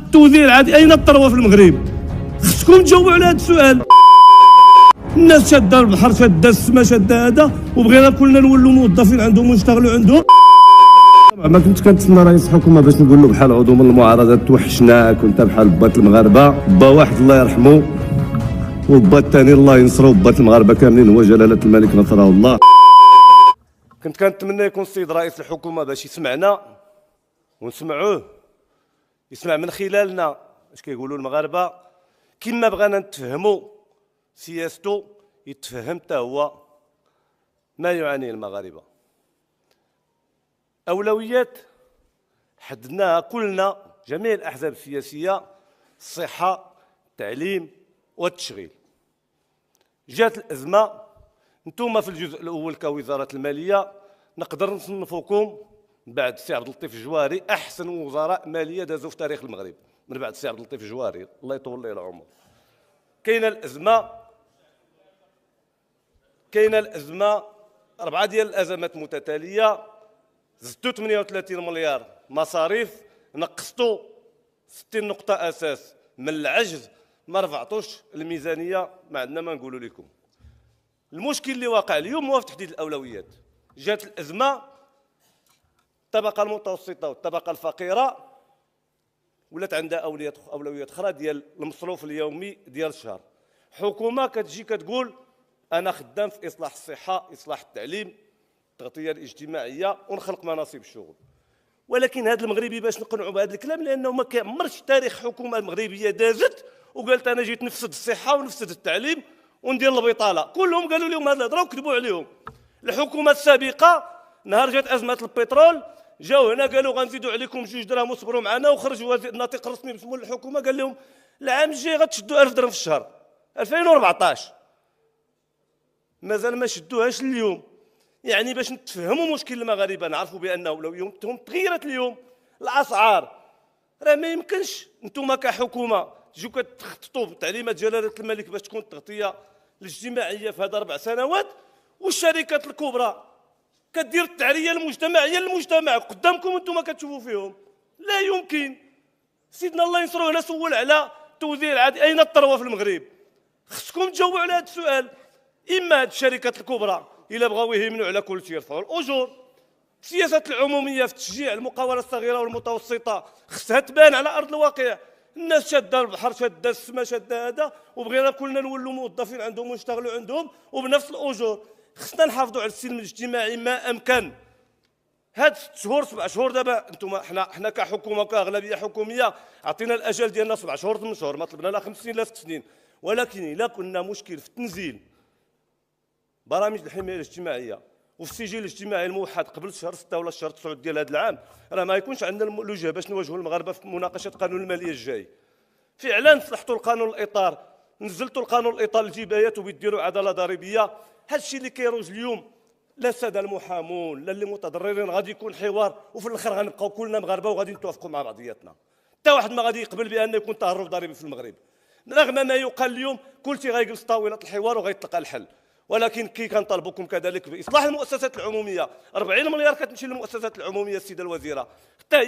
التوزيع العادي. اين الثروه في المغرب؟ خصكم تجاوبوا على هذا السؤال. الناس شاده البحر، شاده السما، شاده هذا، وبغينا كلنا نولوا موظفين عندهم ونشتغلوا عندهم. ما كنت كنتسنى رئيس الحكومه باش نقول له بحال عضو من المعارضه توحشناك وانت بحال بات المغاربه. با واحد الله يرحمه وبا الثاني الله ينصرو، وبات المغاربه كاملين هو جلاله الملك نصره الله. كنت كنتمنى يكون السيد رئيس الحكومه باش يسمعنا ونسمعوه، يسمع من خلالنا اش كيقولوا المغاربه، كما بغانا نتفهموا سياسته يتفهم حتى هو ما يعانيه المغاربه. اولويات حددناها كلنا جميع الاحزاب السياسيه: الصحه، التعليم والتشغيل. جات الازمه، انتم في الجزء الاول كوزاره الماليه نقدر نصنفوكم بعد السي عبد اللطيف الجواري احسن وزراء ماليه دازوا في تاريخ المغرب من بعد السي عبد اللطيف الجواري الله يطول ليه العمر. كاينه الازمه 4 ديال الازمات متتاليه، زدتوا 38 مليار مصاريف، نقصتوا 60 نقطه اساس من العجز، ما رفعتوش الميزانيه. ما عندنا ما نقولوا لكم. المشكل اللي واقع اليوم هو في تحديد الاولويات. جات الازمه، الطبقه المتوسطه والطبقه الفقيره ولات عندها اولويات اخرى ديال المصروف اليومي ديال الشهر. حكومه كتجي كتقول انا خدام في اصلاح الصحه، اصلاح التعليم، التغطيه الاجتماعيه، ونخلق مناصب الشغل. ولكن هذا المغربي باش نقنعوا بهذا الكلام، لانه ما كيعمرش تاريخ حكومه مغربيه دازت وقالت انا جيت نفسد الصحه ونفسد التعليم وندير البطاله. كلهم قالوا لهم هذه الهضره وكذبوا عليهم. الحكومه السابقه نهار جات ازمه البترول جاو هنا قالوا غنزيدوا عليكم 2 دراهم وصبروا معنا، وخرج الناطق الرسمي بشمول الحكومه قال لهم العام الجاي غتشدوا 1000 درهم في الشهر. 2014 مازال ما شدوهاش اليوم. يعني باش نتفهموا مشكل المغاربه نعرفوا بانه اولوياتهم تغيرت اليوم. الاسعار راه ما يمكنش انتم كحكومه تجيو كتخططوا بتعليمات جلاله الملك باش تكون التغطيه الاجتماعيه في هذا 4 سنوات، والشركات الكبرى كدير التعريه المجتمعيه للمجتمع قدامكم انتم كتشوفوا فيهم. لا يمكن. سيدنا الله ينصرو هنا سول على التوزيع العادي. اين الثروه في المغرب؟ خصكم تجاوبوا على هذا السؤال. اما هاد الشركات الكبرى الا بغاو يهيمنوا على كل شيء يرفعوا الاجور. السياسات العموميه في تشجيع المقاوله الصغيره والمتوسطه خصها تبان على ارض الواقع. الناس شاده البحر، شاده السما، شاده هذا، وبغينا كلنا نولوا موظفين عندهم ونشتغلوا عندهم وبنفس الاجور. خصنا نحافظوا على السلم الاجتماعي ما امكن. هاد 6 شهور 7 شهور دابا انتم حنا كحكومه وكاغلبيه حكوميه عطينا الاجل ديالنا 7 شهور 8 شهور، ما طلبنا لا 5 سنين لا 6 سنين. ولكن الا كنا مشكل في تنزيل برامج الحمايه الاجتماعيه وفي السجل الاجتماعي الموحد قبل شهر 6 ولا شهر 9 ديال هذا العام، راه ما يكونش عندنا الوجه باش نواجهوا المغاربه في مناقشه قانون الماليه الجاي. فعلا صلحتوا القانون الاطار، نزلتوا القانون الاطار الجبايات وبيديروا عداله ضريبيه. هذا الشيء اللي كيروج اليوم لا الساده المحامون لا اللي متضررين، غادي يكون حوار وفي الاخر غنبقاو كلنا مغاربه وغادي نتوافقوا مع بعضياتنا. حتى واحد ما غادي يقبل بان يكون تهرب ضريبي في المغرب. رغم ما يقال اليوم كلشي غيجلس طاوله الحوار وغيتلقى الحل. ولكن كي كنطالبكم كذلك باصلاح المؤسسات العموميه. 40 مليار كتمشي للمؤسسات العموميه السيده الوزيره، حتى